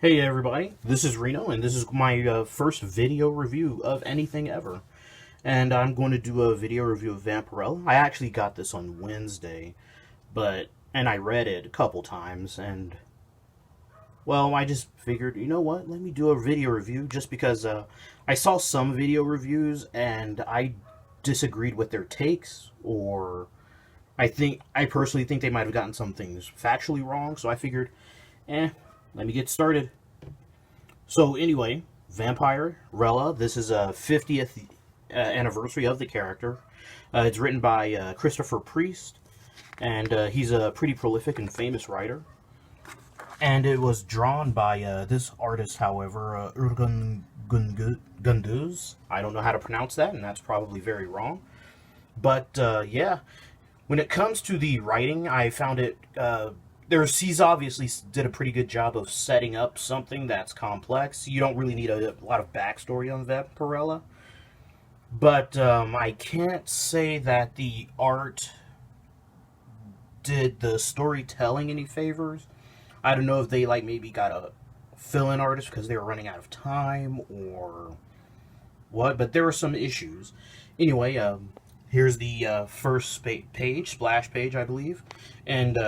Hey everybody, this is Reno, and this is my first video review of anything ever. And I'm going to do a video review of Vampirella. I actually got this on Wednesday, and I read it a couple times, and, well, I just figured, you know what, let me do a video review, just because I saw some video reviews, and I disagreed with their takes, or I personally think they might have gotten some things factually wrong, so I figured, let me get started. So anyway, Vampirella, this is a 50th anniversary of the character. It's written by Christopher Priest, and he's a pretty prolific and famous writer. And it was drawn by this artist, however, Urgun Gunduz. I don't know how to pronounce that, and that's probably very wrong. But yeah, when it comes to the writing, I found it... he's obviously did a pretty good job of setting up something that's complex. You don't really need a lot of backstory on Vampirella. But I can't say that the art did the storytelling any favors. I don't know if they maybe got a fill-in artist because they were running out of time or what, but there were some issues. Anyway, here's the first page, splash page, I believe. And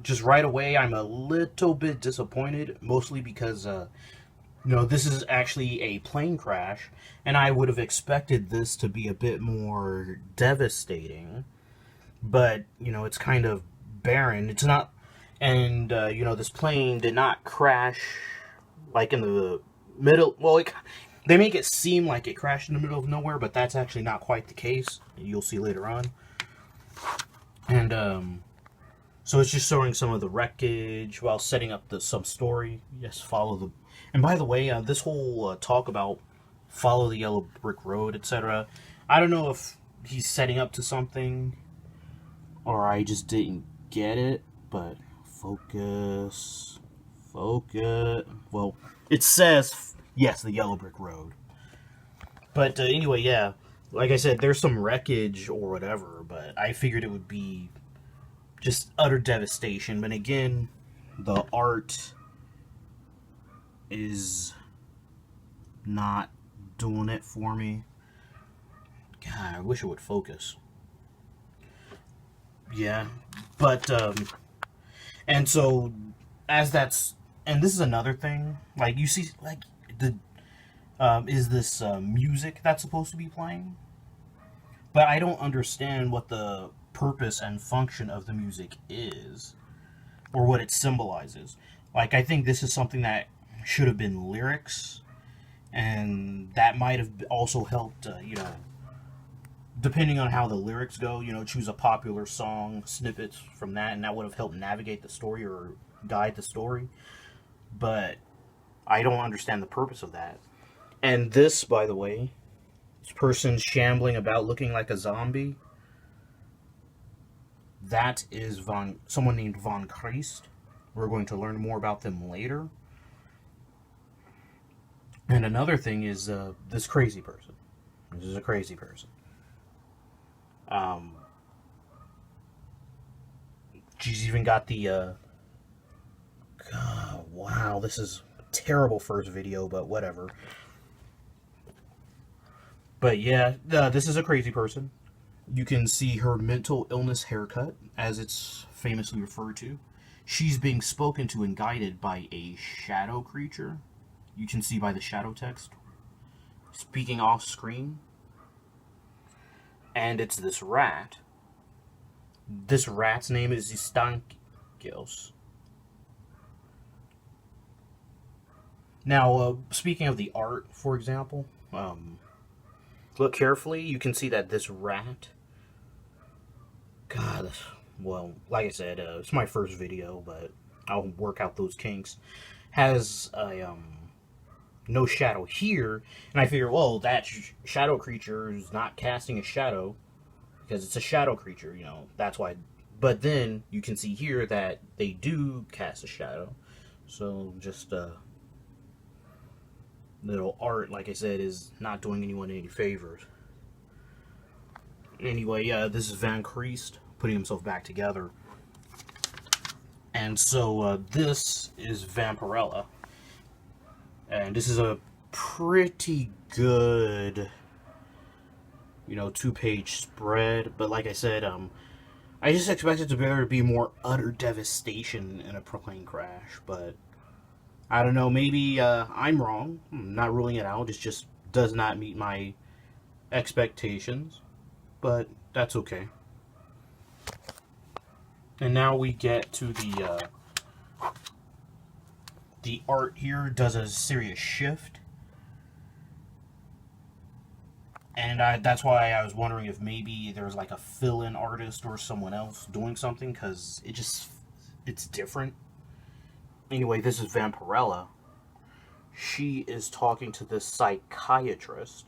just right away, I'm a little bit disappointed, mostly because, this is actually a plane crash, and I would have expected this to be a bit more devastating, but, it's kind of barren. It's not, and, this plane did not crash, in the middle, well, they make it seem like it crashed in the middle of nowhere, but that's actually not quite the case. You'll see later on. And, so it's just showing some of the wreckage while setting up some story. Yes, follow the... And by the way, this whole talk about follow the yellow brick road, etc. I don't know if he's setting up to something or I just didn't get it, but focus. Well, it says, yes, the yellow brick road. But anyway, yeah, like I said, there's some wreckage or whatever, but I figured it would be just utter devastation. But again, the art is not doing it for me. God, I wish it would focus. Yeah, but and so as that's, and this is another thing, you see, is this music that's supposed to be playing? But I don't understand what the purpose and function of the music is, or what it symbolizes. I think this is something that should have been lyrics, and that might have also helped, depending on how the lyrics go, choose a popular song, snippets from that, and that would have helped navigate the story or guide the story. But I don't understand the purpose of that. And this, by the way, this person shambling about looking like a zombie, that is someone named Von Christ. We're going to learn more about them later. And another thing is this crazy person. This is a crazy person. She's even got the... God, wow, this is a terrible first video, but whatever. But yeah, this is a crazy person. You can see her mental illness haircut, as it's famously referred to. She's being spoken to and guided by a shadow creature. You can see by the shadow text. Speaking off screen. And it's this rat. This rat's name is Istankios. Now, speaking of the art, for example, look carefully. You can see that this rat... God, well, like I said, it's my first video, but I'll work out those kinks. Has a, no shadow here, and I figure, well, that shadow creature is not casting a shadow, because it's a shadow creature, that's why. But then, you can see here that they do cast a shadow, so just, little art, like I said, is not doing anyone any favors. Anyway, yeah, this is Van Christ putting himself back together. And so this is Vampirella. And this is a pretty good, 2-page spread. But like I said, I just expected there to be more utter devastation in a plane crash. But I don't know, maybe I'm wrong. I'm not ruling it out. It just does not meet my expectations. But that's okay. And now we get to the art here does a serious shift. And that's why I was wondering if maybe there's like a fill-in artist or someone else doing something, because it's different. Anyway, this is Vampirella. She is talking to this psychiatrist.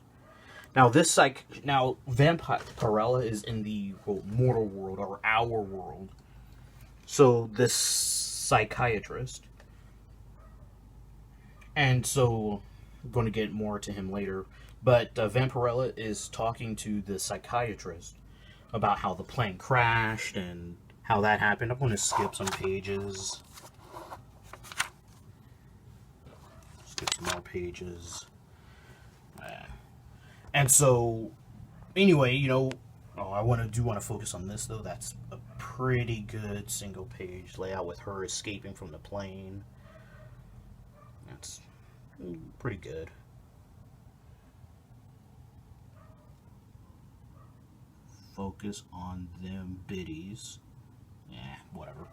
Now, Vampirella is in the mortal world, or our world. So, this psychiatrist, and so I'm going to get more to him later, but Vampirella is talking to the psychiatrist about how the plane crashed and how that happened. I'm going to skip some pages. Skip some more pages. And so, anyway, I do want to focus on this, though. That's a pretty good single-page layout with her escaping from the plane. That's pretty good. Focus on them biddies. Whatever.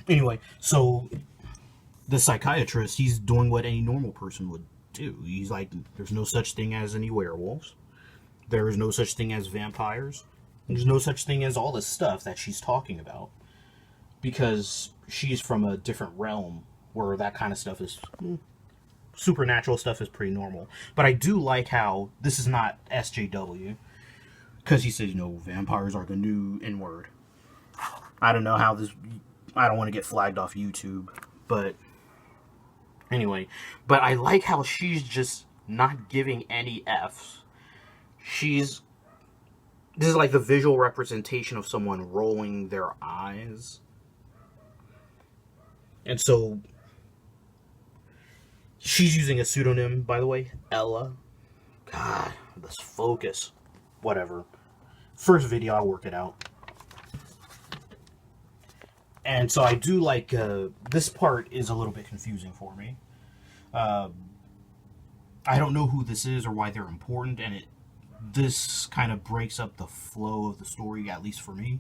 Anyway, so the psychiatrist, he's doing what any normal person would do. He's like, there's no such thing as any werewolves. There is no such thing as vampires. There's no such thing as all this stuff that she's talking about. Because she's from a different realm where that kind of stuff is... supernatural stuff is pretty normal. But I do like how this is not SJW. Because he says, vampires are the new N-word. I don't know how this... I don't want to get flagged off YouTube. But... anyway. But I like how she's just not giving any Fs. This is like the visual representation of someone rolling their eyes. And so... she's using a pseudonym, by the way. Ella. God, this focus. Whatever. First video, I'll work it out. And so I do like... this part is a little bit confusing for me. I don't know who this is or why they're important, and this kind of breaks up the flow of the story, at least for me.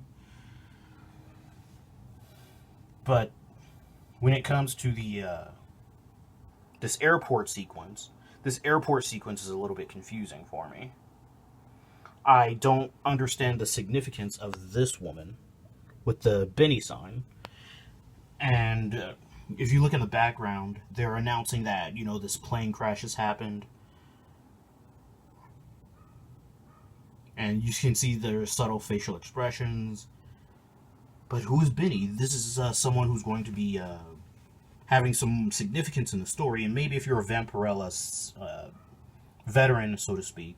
But when it comes to this airport sequence is a little bit confusing for me. I don't understand the significance of this woman with the Benny sign. And if you look in the background, they're announcing that, this plane crash has happened. And you can see their subtle facial expressions. But who is Benny? This is someone who's going to be having some significance in the story. And maybe if you're a Vampirella veteran, so to speak,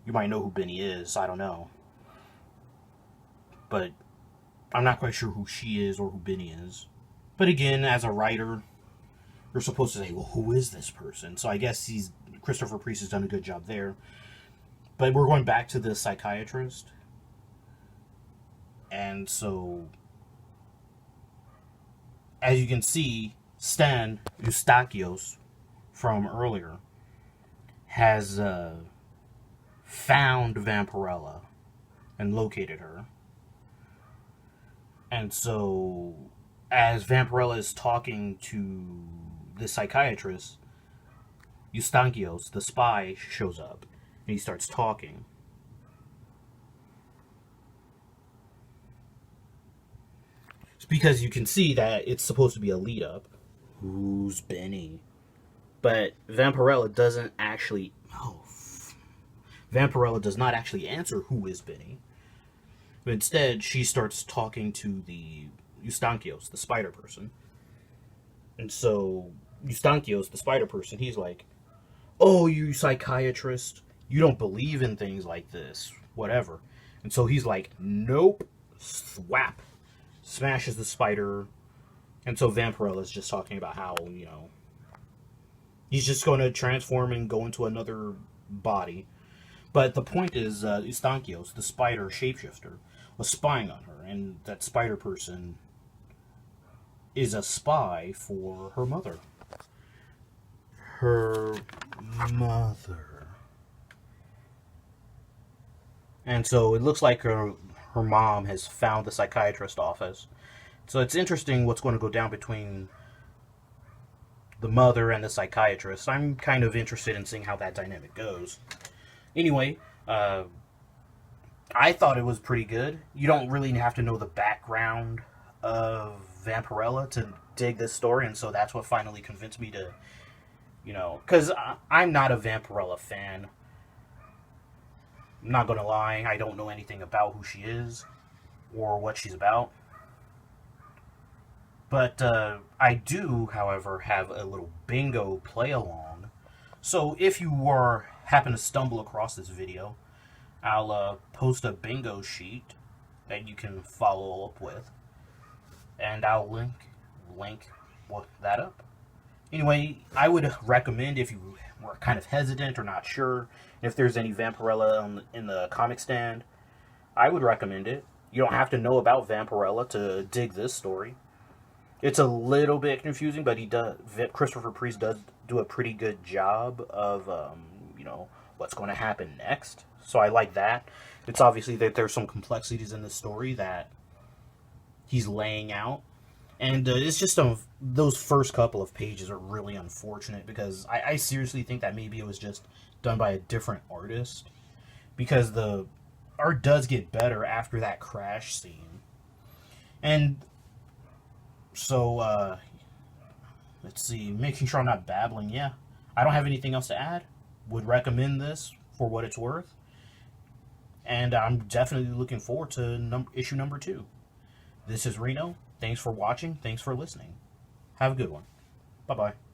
you might know who Benny is. I don't know. But I'm not quite sure who she is or who Benny is. But again, as a writer, you're supposed to say, well, who is this person? So I guess Christopher Priest has done a good job there. But we're going back to the psychiatrist. And so, as you can see, Stan Eustachios from earlier has found Vampirella and located her. And so, as Vampirella is talking to the psychiatrist, Eustachios, the spy, shows up. And he starts talking. It's because you can see that it's supposed to be a lead up. Who's Benny? But Vampirella doesn't actually... Vampirella does not actually answer who is Benny. But instead, she starts talking to the Eustachios, the spider person. And so, Eustachios, the spider person, he's like, oh, you psychiatrist, you don't believe in things like this, whatever. And so he's like, nope, swap, smashes the spider. And so Vampirella's just talking about how, He's just going to transform and go into another body. But the point is, Eustachios, the spider shapeshifter, was spying on her, and that spider person is a spy for her mother. Her mother. And so it looks like her mom has found the psychiatrist office. So it's interesting what's going to go down between the mother and the psychiatrist. I'm kind of interested in seeing how that dynamic goes. Anyway, I thought it was pretty good. You don't really have to know the background of Vampirella to dig this story, and so that's what finally convinced me to, because I'm not a Vampirella fan. I'm not gonna lie, I don't know anything about who she is or what she's about. But I do, however, have a little bingo play along. So if you happen to stumble across this video, I'll post a bingo sheet that you can follow up with, and I'll link that up. Anyway, I would recommend, if you were kind of hesitant or not sure if there's any Vampirella in the comic stand, I would recommend it. You don't have to know about Vampirella to dig this story. It's a little bit confusing, but Christopher Priest does do a pretty good job of, what's going to happen next. So I like that. It's obviously that there's some complexities in the story that he's laying out. And it's just those first couple of pages are really unfortunate, because I seriously think that maybe it was just done by a different artist, because the art does get better after that crash scene. And so, let's see, making sure I'm not babbling. Yeah, I don't have anything else to add. Would recommend this for what it's worth. And I'm definitely looking forward to issue number 2. This is Reno. Thanks for watching. Thanks for listening. Have a good one. Bye-bye.